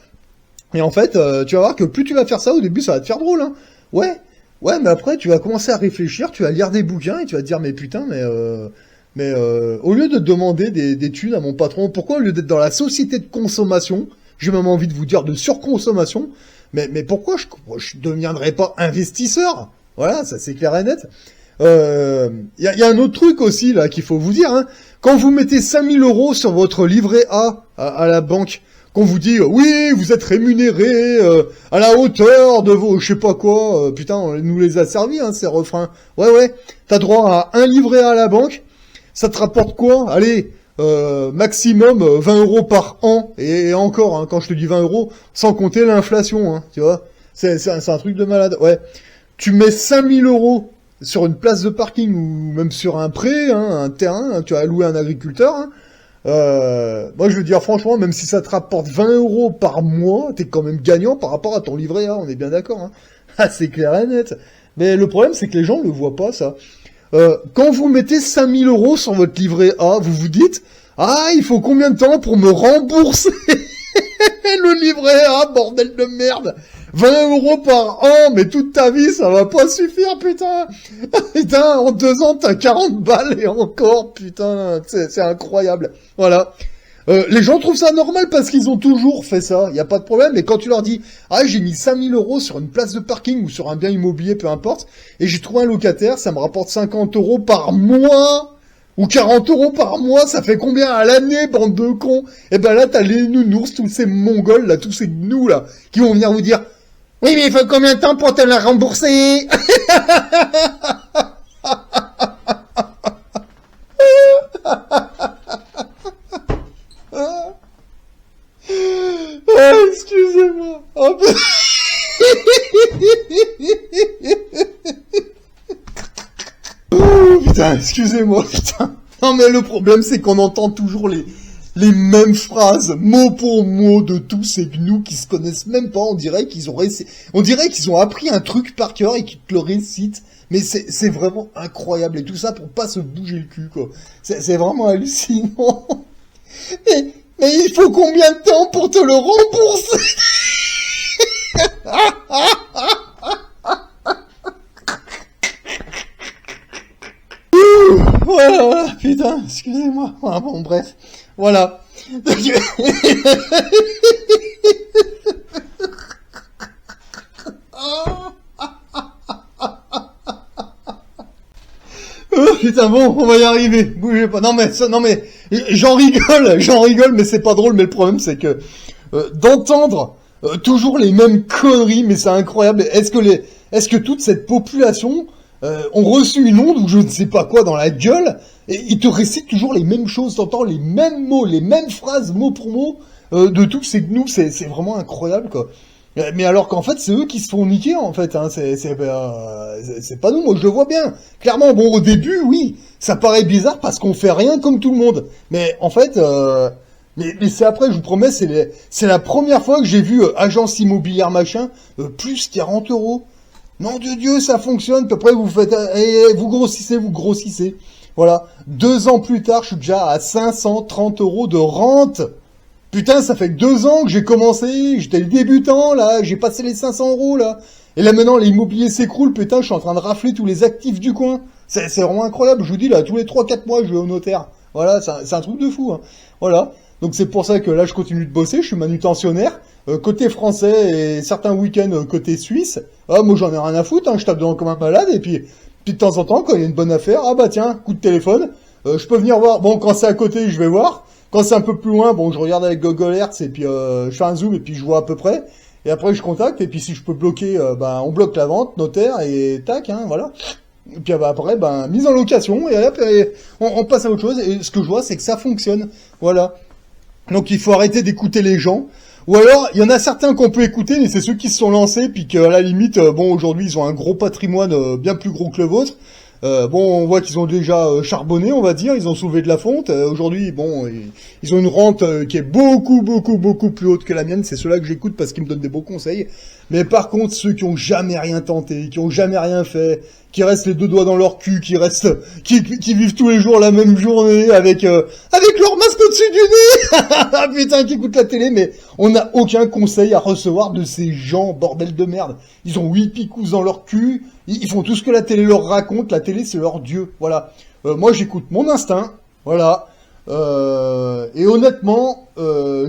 Et en fait, tu vas voir que plus tu vas faire ça, au début ça va te faire drôle, hein. Ouais, mais après, tu vas commencer à réfléchir, tu vas lire des bouquins et tu vas te dire, mais putain, au lieu de demander des thunes à mon patron, pourquoi au lieu d'être dans la société de consommation, j'ai même envie de vous dire de surconsommation, mais pourquoi je deviendrais pas investisseur? Voilà, ça c'est clair et net. Y a un autre truc aussi, là, qu'il faut vous dire, hein. Quand vous mettez 5000 € sur votre livret A à la banque, qu'on vous dit oui, vous êtes rémunéré à la hauteur de vos je sais pas quoi, putain, on nous les a servis hein, ces refrains. Ouais, t'as droit à un livret à la banque, ça te rapporte quoi? Allez, maximum 20 € par an, et encore, hein, quand je te dis 20 €, sans compter l'inflation, hein, tu vois. C'est un truc de malade, ouais. Tu mets 5000 € sur une place de parking ou même sur un pré, hein, un terrain, hein, tu as loué un agriculteur, hein. Moi je veux dire franchement, même si ça te rapporte 20 € par mois, t'es quand même gagnant par rapport à ton livret A, on est bien d'accord, hein. Ah, c'est clair et net. Mais le problème c'est que les gens le voient pas ça. Quand vous mettez 5000 € sur votre livret A, vous vous dites ah il faut combien de temps pour me rembourser le livret A, bordel de merde. 20 € par an, mais toute ta vie, ça va pas suffire, putain. Putain, en 2 ans, t'as 40 balles et encore, putain, c'est incroyable. Voilà. Les gens trouvent ça normal parce qu'ils ont toujours fait ça, y a pas de problème, mais quand tu leur dis, ah, j'ai mis 5000 € sur une place de parking ou sur un bien immobilier, peu importe, et j'ai trouvé un locataire, ça me rapporte 50 € par mois, ou 40 € par mois, ça fait combien à l'année, bande de cons? Et ben là, t'as les nounours, tous ces mongols, là, tous ces gnous, là, qui vont venir vous dire, oui, mais il faut combien de temps pour te la rembourser? Ah, excusez-moi. Oh, oh, putain, excusez-moi, putain. Non, mais le problème, c'est qu'on entend toujours les mêmes phrases, mot pour mot, de tous ces gnous qui se connaissent même pas. On dirait qu'ils ont appris un truc par cœur et qu'ils te le récitent. Mais c'est vraiment incroyable. Et tout ça pour pas se bouger le cul, quoi. C'est vraiment hallucinant. Mais il faut combien de temps pour te le rembourser? Voilà, putain, excusez-moi. Ah, bon, bref, voilà. Putain, bon, on va y arriver. Bougez pas. Non mais, j'en rigole, mais c'est pas drôle. Mais le problème, c'est que d'entendre toujours les mêmes conneries, mais c'est incroyable. Est-ce que toute cette population ont reçu une onde ou je ne sais pas quoi dans la gueule et ils te récitent toujours les mêmes choses, t'entends les mêmes mots, les mêmes phrases mot pour mot de tous ces gnous. C'est vraiment incroyable, quoi. Mais alors qu'en fait, c'est eux qui se font niquer, en fait, hein. C'est pas nous, moi je le vois bien. Clairement, bon, au début, oui, ça paraît bizarre parce qu'on fait rien comme tout le monde. Mais en fait, mais c'est après, je vous promets, c'est la première fois que j'ai vu agence immobilière machin, plus 40 €. Non de Dieu, ça fonctionne, puis après vous faites, vous grossissez. Voilà. 2 ans plus tard, je suis déjà à 530 € de rente. Putain, ça fait que 2 ans que j'ai commencé, j'étais le débutant, là, j'ai passé les 500 €, là. Et là, maintenant, l'immobilier s'écroule, putain, je suis en train de rafler tous les actifs du coin. C'est vraiment incroyable, je vous dis, là, tous les 3-4 mois, je vais au notaire. Voilà, c'est un truc de fou, hein. Voilà. Donc c'est pour ça que là, je continue de bosser, je suis manutentionnaire, côté français et certains week-ends côté suisse. Ah, moi, j'en ai rien à foutre, hein, je tape dedans comme un malade, et puis de temps en temps, quand il y a une bonne affaire, ah bah tiens, coup de téléphone, je peux venir voir. Bon, quand c'est à côté, je vais voir. Quand c'est un peu plus loin, bon, je regarde avec Google Earth et puis je fais un zoom et puis je vois à peu près. Et après, je contacte et puis si je peux bloquer, on bloque la vente, notaire et tac, hein, voilà. Et puis après, mise en location et hop, et on passe à autre chose. Et ce que je vois, c'est que ça fonctionne, voilà. Donc il faut arrêter d'écouter les gens. Ou alors, il y en a certains qu'on peut écouter, mais c'est ceux qui se sont lancés, puis qu'à la limite, bon, aujourd'hui, ils ont un gros patrimoine bien plus gros que le vôtre. Bon, on voit qu'ils ont déjà charbonné, on va dire, ils ont soulevé de la fonte. Aujourd'hui, bon, ils ont une rente qui est beaucoup plus haute que la mienne. C'est ceux-là que j'écoute parce qu'ils me donnent des beaux conseils. Mais par contre, ceux qui ont jamais rien tenté, qui ont jamais rien fait, qui restent les 2 doigts dans leur cul, qui vivent tous les jours la même journée avec leur masque au-dessus du nez, putain, qui écoutent la télé, mais on n'a aucun conseil à recevoir de ces gens, bordel de merde. Ils ont 8 picous dans leur cul, ils font tout ce que la télé leur raconte, la télé c'est leur dieu, voilà. Moi j'écoute mon instinct, voilà. Et honnêtement,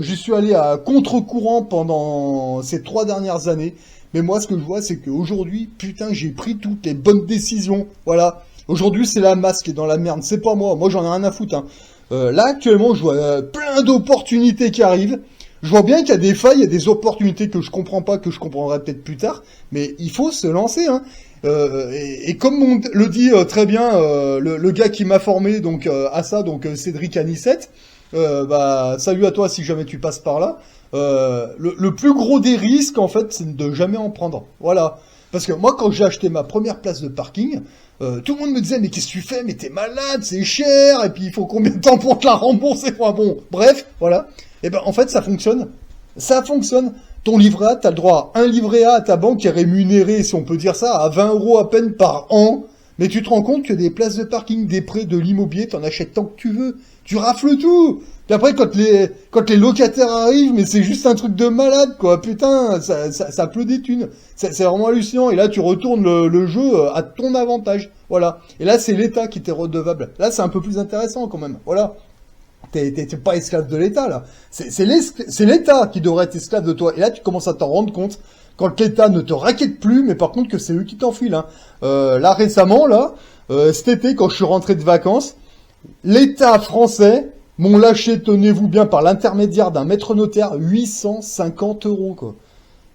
j'y suis allé à contre-courant pendant ces 3 dernières années. Mais moi, ce que je vois, c'est qu'aujourd'hui, putain, j'ai pris toutes les bonnes décisions. Voilà. Aujourd'hui, c'est la masse qui est dans la merde. C'est pas moi. Moi, j'en ai rien à foutre, hein. Là, actuellement, je vois plein d'opportunités qui arrivent. Je vois bien qu'il y a des failles, il y a des opportunités que je comprends pas, que je comprendrai peut-être plus tard. Mais il faut se lancer, hein. Et comme le dit très bien le gars qui m'a formé donc à ça, donc Cédric Anissette, salut à toi si jamais tu passes par là. Le plus gros des risques, en fait, c'est de jamais en prendre. Voilà. Parce que moi, quand j'ai acheté ma première place de parking, tout le monde me disait, mais qu'est-ce que tu fais? Mais t'es malade, c'est cher, et puis il faut combien de temps pour te la rembourser? Enfin, bon, bref, voilà. Et en fait, ça fonctionne. Ça fonctionne. Ton livret A, t'as le droit à un livret A à ta banque qui est rémunéré, si on peut dire ça, à 20 € à peine par an. Mais tu te rends compte que des places de parking, des prêts, de l'immobilier, t'en achètes tant que tu veux. Tu rafles tout. Puis après, quand les locataires arrivent, mais c'est juste un truc de malade, quoi. Putain, ça pleut des thunes. C'est vraiment hallucinant. Et là, tu retournes le jeu à ton avantage. Voilà. Et là, c'est l'État qui t'est redevable. Là, c'est un peu plus intéressant, quand même. Voilà. T'es pas esclave de l'État, là. C'est l'État qui devrait être esclave de toi. Et là, tu commences à t'en rendre compte quand l'État ne te raquette plus, mais par contre que c'est eux qui t'enfilent, hein. Là, récemment, là, cet été, quand je suis rentré de vacances, l'État français m'ont lâché, tenez-vous bien, par l'intermédiaire d'un maître notaire, 850 euros, quoi.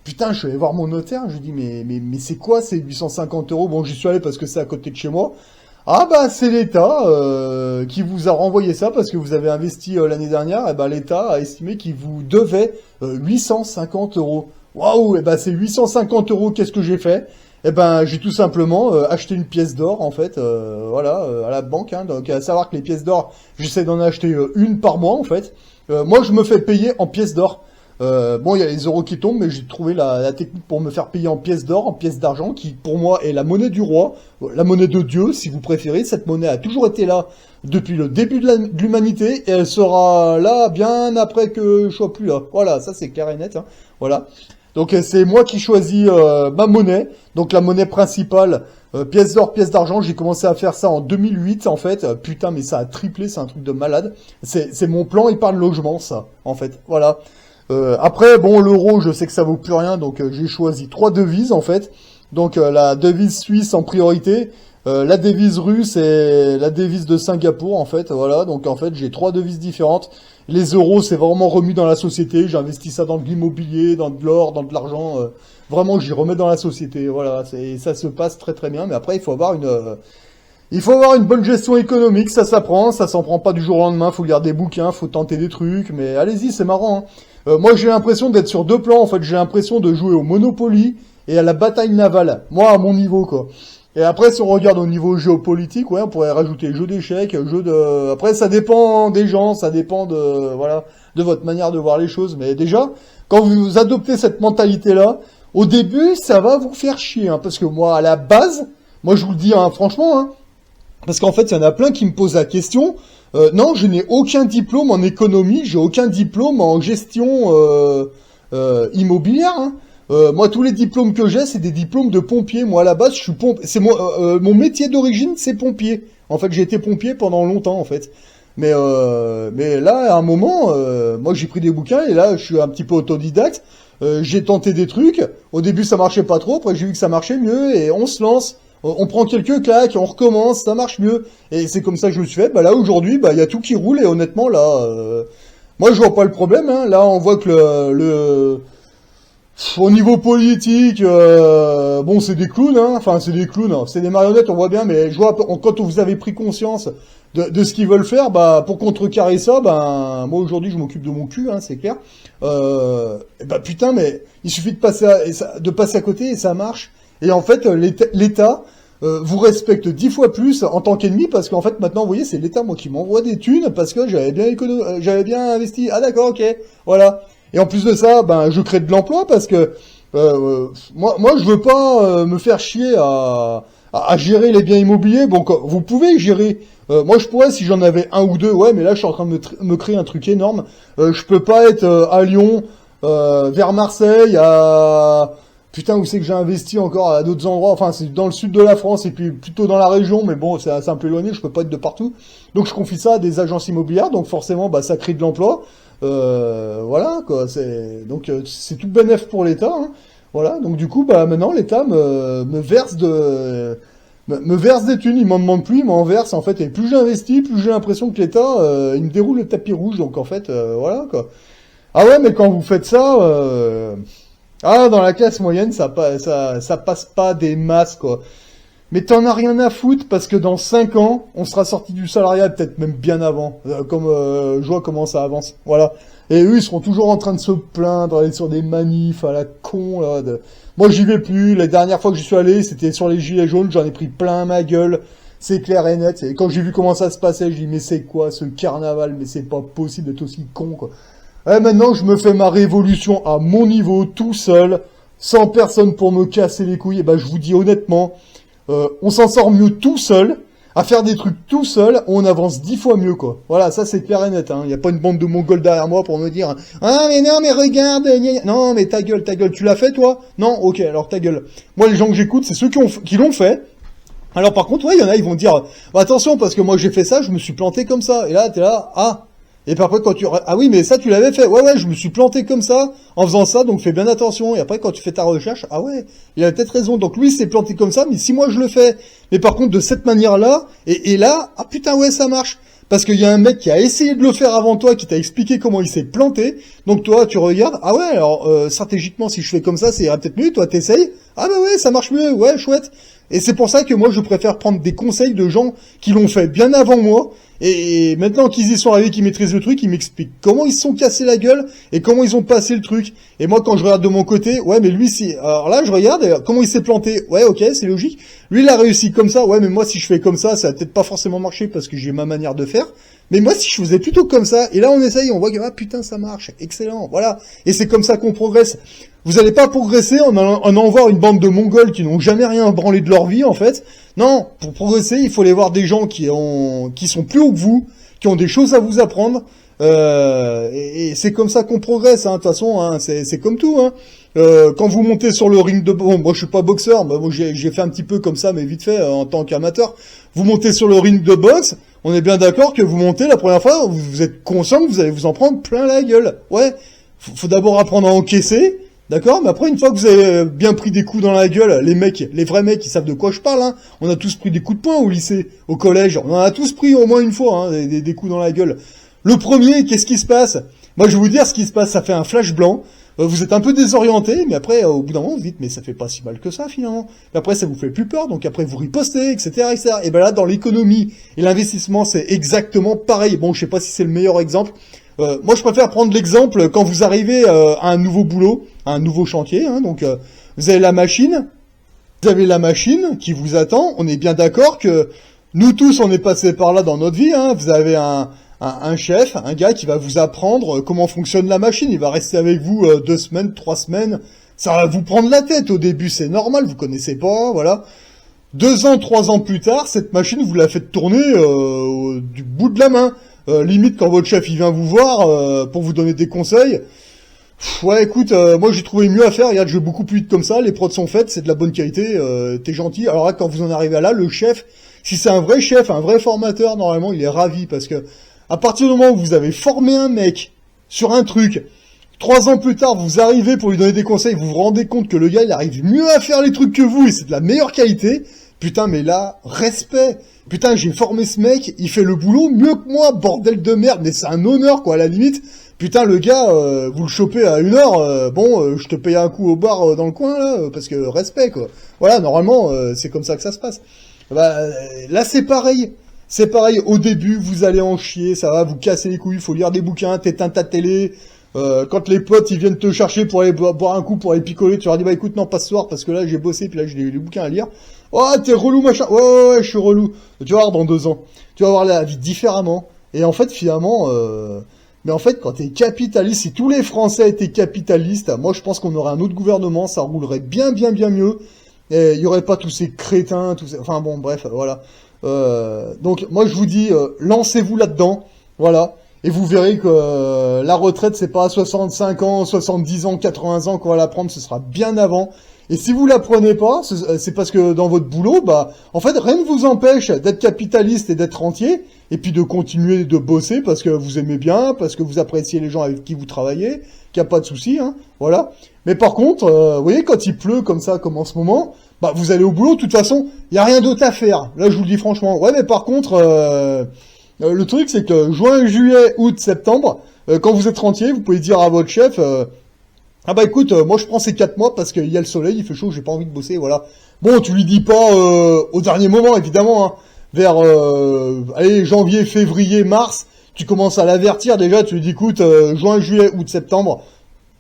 Putain, je suis allé voir mon notaire, je lui dis, mais c'est quoi ces 850 euros? Bon, j'y suis allé parce que c'est à côté de chez moi. Ah bah, c'est l'État qui vous a renvoyé ça parce que vous avez investi l'année dernière, et ben l'État a estimé qu'il vous devait 850 euros. Waouh, et ben c'est 850 euros, qu'est-ce que j'ai fait? Eh ben, j'ai tout simplement acheté une pièce d'or, en fait, voilà, à la banque, hein. Donc, à savoir que les pièces d'or, j'essaie d'en acheter une par mois, en fait. Moi, je me fais payer en pièces d'or. Bon, il y a les euros qui tombent, mais j'ai trouvé la technique pour me faire payer en pièces d'or, en pièces d'argent, qui, pour moi, est la monnaie du roi, la monnaie de Dieu, si vous préférez. Cette monnaie a toujours été là depuis le début de l'humanité, et elle sera là bien après que je sois plus là. Voilà, ça, c'est clair et net, hein. Voilà. Donc c'est moi qui choisis ma monnaie, donc la monnaie principale, pièces d'or, pièces d'argent. J'ai commencé à faire ça en 2008 en fait. Putain, mais ça a triplé, c'est un truc de malade. C'est mon plan épargne logement, ça, en fait. Voilà. Après, bon, l'euro, je sais que ça vaut plus rien, donc j'ai choisi 3 devises en fait. Donc la devise suisse en priorité, la devise russe et la devise de Singapour en fait. Voilà, donc en fait j'ai 3 devises différentes. Les euros, c'est vraiment remis dans la société. J'investis ça dans de l'immobilier, dans de l'or, dans de l'argent. Vraiment, j'y remets dans la société. Voilà, ça se passe très très bien. Mais après, il faut avoir une bonne gestion économique. Ça s'apprend, ça s'en prend pas du jour au lendemain. Faut lire des bouquins, faut tenter des trucs. Mais allez-y, c'est marrant, hein. Moi, j'ai l'impression d'être sur 2 plans. En fait, j'ai l'impression de jouer au Monopoly et à la bataille navale. Moi, à mon niveau, quoi. Et après, si on regarde au niveau géopolitique, ouais, on pourrait rajouter jeu d'échecs, jeu de... Après, ça dépend des gens, ça dépend de, voilà, de votre manière de voir les choses. Mais déjà, quand vous adoptez cette mentalité-là, au début, ça va vous faire chier, hein, parce que moi, à la base, moi, je vous le dis, hein, franchement, hein, parce qu'en fait, il y en a plein qui me posent la question. Non, je n'ai aucun diplôme en économie, j'ai aucun diplôme en gestion immobilière, hein. Moi, tous les diplômes que j'ai, c'est des diplômes de pompier. Moi, à la base, je suis pompier. C'est mon métier d'origine, c'est pompier. En fait, j'ai été pompier pendant longtemps, en fait. Mais là, à un moment, moi, j'ai pris des bouquins et là, je suis un petit peu autodidacte. J'ai tenté des trucs. Au début, ça marchait pas trop. Après, j'ai vu que ça marchait mieux et on se lance. On prend quelques claques, on recommence, ça marche mieux. Et c'est comme ça que je me suis fait. Bah là, aujourd'hui, bah, il y a tout qui roule et honnêtement, là, moi, je vois pas le problème, hein. Là, on voit que au niveau politique, bon, c'est des clowns, hein. Enfin, c'est des clowns, hein. C'est des marionnettes, on voit bien, mais je vois, quand vous avez pris conscience de ce qu'ils veulent faire, bah, pour contrecarrer ça, ben, moi, aujourd'hui, je m'occupe de mon cul, hein, c'est clair. Bah, putain, mais il suffit de passer à côté et ça marche. Et en fait, l'État vous respecte 10 fois plus en tant qu'ennemi parce qu'en fait, maintenant, vous voyez, c'est l'État, moi, qui m'envoie des thunes parce que j'avais bien investi. Ah, d'accord, ok, voilà. Et en plus de ça, ben, je crée de l'emploi parce que moi, je veux pas me faire chier à gérer les biens immobiliers. Bon, vous pouvez gérer. Moi, je pourrais si j'en avais un ou deux. Ouais, mais là, je suis en train de me créer un truc énorme. Je peux pas être à Lyon, vers Marseille, à putain, où c'est que j'ai investi encore à d'autres endroits. Enfin, c'est dans le sud de la France et puis plutôt dans la région, mais bon, c'est un peu éloigné. Je peux pas être de partout. Donc, je confie ça à des agences immobilières. Donc, forcément, bah, ça crée de l'emploi. Voilà, quoi, c'est tout bénef pour l'État, hein. Voilà, donc du coup, bah, maintenant, l'État me verse me verse des thunes, il m'en demande plus, il m'en verse, en fait, et plus j'investis, plus j'ai l'impression que l'État, il me déroule le tapis rouge, donc en fait, voilà, quoi. Ah ouais, mais quand vous faites ça, dans la classe moyenne, ça passe pas des masses, quoi. Mais t'en as rien à foutre parce que dans 5 ans, on sera sorti du salariat, peut-être même bien avant, comme je vois comment ça avance. Voilà. Et eux, ils seront toujours en train de se plaindre, aller sur des manifs à la con, là. Moi, j'y vais plus. La dernière fois que j'y suis allé, c'était sur les gilets jaunes, j'en ai pris plein ma gueule. C'est clair et net. Et quand j'ai vu comment ça se passait, je dis, mais c'est quoi ce carnaval? Mais c'est pas possible d'être aussi con, quoi. Ouais, maintenant, je me fais ma révolution à mon niveau, tout seul, sans personne pour me casser les couilles. Et ben, je vous dis honnêtement, on s'en sort mieux tout seul, à faire des trucs tout seul, on avance 10 fois mieux, quoi. Voilà, ça c'est clair et net, hein. Y a pas une bande de Mongols derrière moi pour me dire, ah, mais non, mais regarde, gna gna. Non, mais ta gueule, tu l'as fait, toi? Non? Ok, alors ta gueule. Moi, les gens que j'écoute, c'est ceux qui l'ont fait. Alors par contre, ouais, il y en a, ils vont dire, bah, attention, parce que moi j'ai fait ça, je me suis planté comme ça. Et là, t'es là, ah. Et puis après, ah oui, mais ça, tu l'avais fait. Ouais, je me suis planté comme ça, en faisant ça, donc fais bien attention. Et après, quand tu fais ta recherche, ah ouais, il a peut-être raison. Donc lui, il s'est planté comme ça, mais si moi je le fais, mais par contre, de cette manière-là, et là, ah putain, ouais, ça marche. Parce qu'il y a un mec qui a essayé de le faire avant toi, qui t'a expliqué comment il s'est planté. Donc toi, tu regardes, ah ouais, alors, stratégiquement, si je fais comme ça irait peut-être mieux. Toi, t'essayes. Ah bah ouais, ça marche mieux. Ouais, chouette. Et c'est pour ça que moi, je préfère prendre des conseils de gens qui l'ont fait bien avant moi. Et maintenant qu'ils y sont arrivés, qu'ils maîtrisent le truc, ils m'expliquent comment ils se sont cassés la gueule et comment ils ont passé le truc. Et moi, quand je regarde de mon côté, ouais, mais lui, si, alors là, je regarde, comment il s'est planté. Ouais, ok, c'est logique. Lui, il a réussi comme ça. Ouais, mais moi, si je fais comme ça va peut-être pas forcément marcher parce que j'ai ma manière de faire. Mais moi, si je faisais plutôt comme ça, et là, on essaye, on voit que, ah, putain, ça marche. Excellent. Voilà. Et c'est comme ça qu'on progresse. Vous allez pas progresser en allant voir une bande de Mongols qui n'ont jamais rien branlé de leur vie, en fait. Non, pour progresser, il faut aller voir des gens qui sont plus hauts que vous, qui ont des choses à vous apprendre. Et c'est comme ça qu'on progresse, hein. De toute façon, hein, c'est comme tout, hein. Quand vous montez sur le ring de bon, moi je suis pas boxeur, mais moi j'ai fait un petit peu comme ça, mais vite fait en tant qu'amateur. Vous montez sur le ring de boxe, on est bien d'accord que vous montez la première fois, vous êtes conscient que vous allez vous en prendre plein la gueule. Ouais, faut d'abord apprendre à encaisser. D'accord, mais après, une fois que vous avez bien pris des coups dans la gueule, les vrais mecs, ils savent de quoi je parle, hein. On a tous pris des coups de poing au lycée, au collège. On en a tous pris au moins une fois, hein, des coups dans la gueule. Le premier, qu'est-ce qui se passe? Moi, je vais vous dire ce qui se passe. Ça fait un flash blanc. Vous êtes un peu désorienté, mais après, au bout d'un moment, vous dites, mais ça fait pas si mal que ça, finalement. Et après, ça vous fait plus peur, donc après, vous ripostez, etc., etc. Et ben là, dans l'économie et l'investissement, c'est exactement pareil. Bon, je sais pas si c'est le meilleur exemple. Moi, je préfère prendre l'exemple quand vous arrivez à un nouveau boulot, à un nouveau chantier. Hein, donc, vous avez la machine qui vous attend. On est bien d'accord que nous tous, on est passé par là dans notre vie. Hein. Vous avez un chef, un gars qui va vous apprendre comment fonctionne la machine. Il va rester avec vous 2 semaines, 3 semaines. Ça va vous prendre la tête au début, c'est normal. Vous connaissez pas, voilà. 2 ans, 3 ans plus tard, cette machine, vous la faites tourner du bout de la main. Limite quand votre chef il vient vous voir pour vous donner des conseils. Ouais, écoute, moi j'ai trouvé mieux à faire. Regarde, je vais beaucoup plus vite comme ça. Les prods sont faites, c'est de la bonne qualité. T'es gentil. Alors là, quand vous en arrivez à là, le chef, si c'est un vrai chef, un vrai formateur, normalement il est ravi parce que à partir du moment où vous avez formé un mec sur un truc, 3 ans plus tard, vous arrivez pour lui donner des conseils, vous vous rendez compte que le gars il arrive mieux à faire les trucs que vous et c'est de la meilleure qualité. Putain, mais là, respect. Putain, j'ai formé ce mec, il fait le boulot mieux que moi, bordel de merde, mais c'est un honneur, quoi, à la limite. Putain, le gars, vous le chopez à 1 heure, je te paye un coup au bar dans le coin, là, parce que respect, quoi. Voilà, normalement, c'est comme ça que ça se passe. Bah, là, c'est pareil. C'est pareil, au début, vous allez en chier, ça va vous casser les couilles, il faut lire des bouquins, t'éteins ta télé. Quand les potes ils viennent te chercher pour aller boire un coup, pour aller picoler, tu leur dis bah écoute non pas ce soir parce que là j'ai bossé puis là j'ai des bouquins à lire. Oh t'es relou machin, ouais je suis relou. Tu vas voir dans 2 ans, tu vas voir la vie différemment. Et en fait finalement, mais en fait quand t'es capitaliste, si tous les Français étaient capitalistes, moi je pense qu'on aurait un autre gouvernement, ça roulerait bien mieux. Et il y aurait pas tous ces crétins, enfin bon bref voilà. Donc moi je vous dis lancez-vous là-dedans, voilà. Et vous verrez que la retraite, c'est pas à 65 ans, 70 ans, 80 ans qu'on va la prendre, ce sera bien avant. Et si vous la prenez pas, c'est parce que dans votre boulot, bah, en fait, rien ne vous empêche d'être capitaliste et d'être rentier, et puis de continuer de bosser parce que vous aimez bien, parce que vous appréciez les gens avec qui vous travaillez, qu'il n'y a pas de souci, hein, voilà. Mais par contre, vous voyez, quand il pleut comme ça, comme en ce moment, bah, vous allez au boulot, de toute façon, il n'y a rien d'autre à faire. Là, je vous le dis franchement. Ouais, mais par contre, le truc, c'est que juin, juillet, août, septembre, quand vous êtes rentier, vous pouvez dire à votre chef, ah bah écoute, moi je prends ces 4 mois parce qu'il y a le soleil, il fait chaud, j'ai pas envie de bosser, voilà. Bon, tu lui dis pas au dernier moment, évidemment, hein, vers allez, janvier, février, mars, tu commences à l'avertir déjà, tu lui dis écoute, juin, juillet, août, septembre,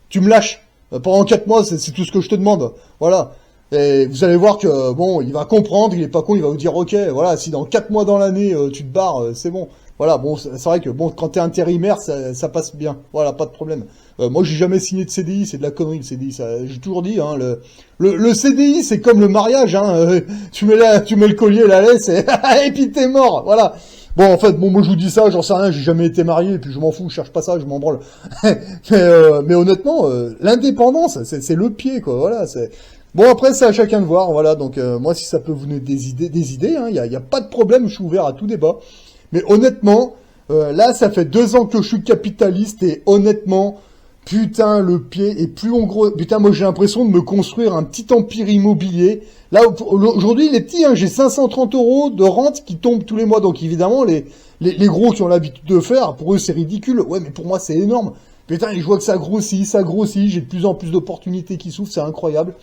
tu me lâches. Pendant 4 mois, c'est tout ce que je te demande. Voilà. Et vous allez voir que, bon, il va comprendre, il est pas con, il va vous dire, ok, voilà, si dans 4 mois dans l'année, tu te barres, c'est bon. Voilà, bon, c'est vrai que bon, quand t'es intérimaire, ça passe bien. Voilà, pas de problème. Moi, j'ai jamais signé de CDI, c'est de la connerie le CDI. Ça, j'ai toujours dit, hein, le CDI, c'est comme le mariage, hein. Tu mets le collier, la laisse, et puis t'es mort. Voilà. Bon, en fait, bon, moi je vous dis ça, j'en sais rien, j'ai jamais été marié, et puis je m'en fous, je cherche pas ça, je m'en branle. mais honnêtement, l'indépendance, c'est le pied, quoi. Voilà, c'est. Bon, après, c'est à chacun de voir, voilà. Donc, moi, si ça peut vous donner des idées, hein, y a pas de problème, je suis ouvert à tout débat. Mais honnêtement, là, ça fait 2 ans que je suis capitaliste, et honnêtement, putain, le pied est plus en gros. Putain, moi, j'ai l'impression de me construire un petit empire immobilier. Là, aujourd'hui, il est petit, hein, j'ai 530 € de rente qui tombent tous les mois. Donc, évidemment, les gros qui ont l'habitude de faire, pour eux, c'est ridicule. Ouais, mais pour moi, c'est énorme. Putain, je vois que ça grossit, j'ai de plus en plus d'opportunités qui s'ouvrent, c'est incroyable.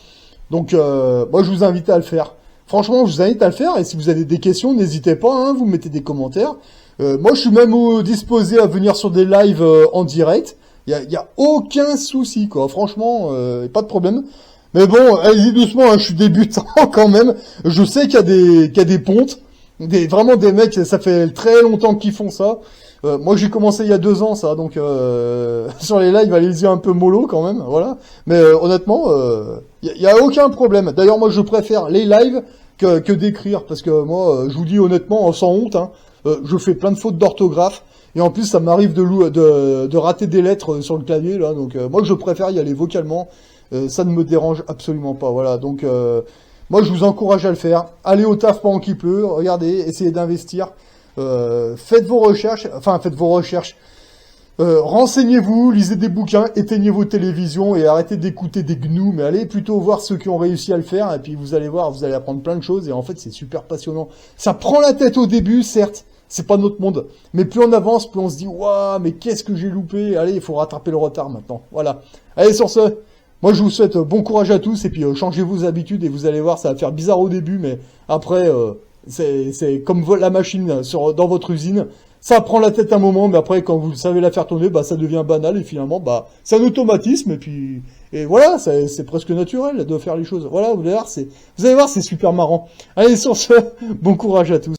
Donc, moi, je vous invite à le faire. Franchement, je vous invite à le faire. Et si vous avez des questions, n'hésitez pas, hein, vous mettez des commentaires. Moi, je suis même disposé à venir sur des lives en direct. Y a aucun souci, quoi. Franchement, pas de problème. Mais bon, allez-y doucement, hein, je suis débutant quand même. Je sais qu'il y a des pontes, vraiment des mecs, ça fait très longtemps qu'ils font ça. Moi, j'ai commencé il y a 2 ans, ça, donc sur les lives, allez-y un peu mollo quand même, voilà. Mais honnêtement, y a aucun problème. D'ailleurs, moi, je préfère les lives que d'écrire, parce que moi, je vous dis honnêtement, sans honte, hein, je fais plein de fautes d'orthographe. Et en plus, ça m'arrive de rater des lettres sur le clavier, là. Donc, moi, je préfère y aller vocalement. Ça ne me dérange absolument pas. Voilà. Donc, moi, je vous encourage à le faire. Allez au taf pendant qu'il peut. Regardez, essayez d'investir. Faites vos recherches. Enfin, faites vos recherches. Renseignez-vous, lisez des bouquins, éteignez vos télévisions et arrêtez d'écouter des gnous, mais allez plutôt voir ceux qui ont réussi à le faire, et puis vous allez voir, vous allez apprendre plein de choses, et en fait, c'est super passionnant. Ça prend la tête au début, certes. C'est pas notre monde. Mais plus on avance, plus on se dit, waouh, mais qu'est-ce que j'ai loupé? Allez, il faut rattraper le retard maintenant. Voilà. Allez, sur ce, moi je vous souhaite bon courage à tous, et puis changez vos habitudes, et vous allez voir, ça va faire bizarre au début, mais après, c'est comme la machine dans votre usine. Ça prend la tête un moment, mais après, quand vous savez la faire tourner, bah, ça devient banal, et finalement, bah, c'est un automatisme, et voilà, c'est presque naturel de faire les choses. Voilà, vous allez voir, c'est super marrant. Allez, sur ce, bon courage à tous.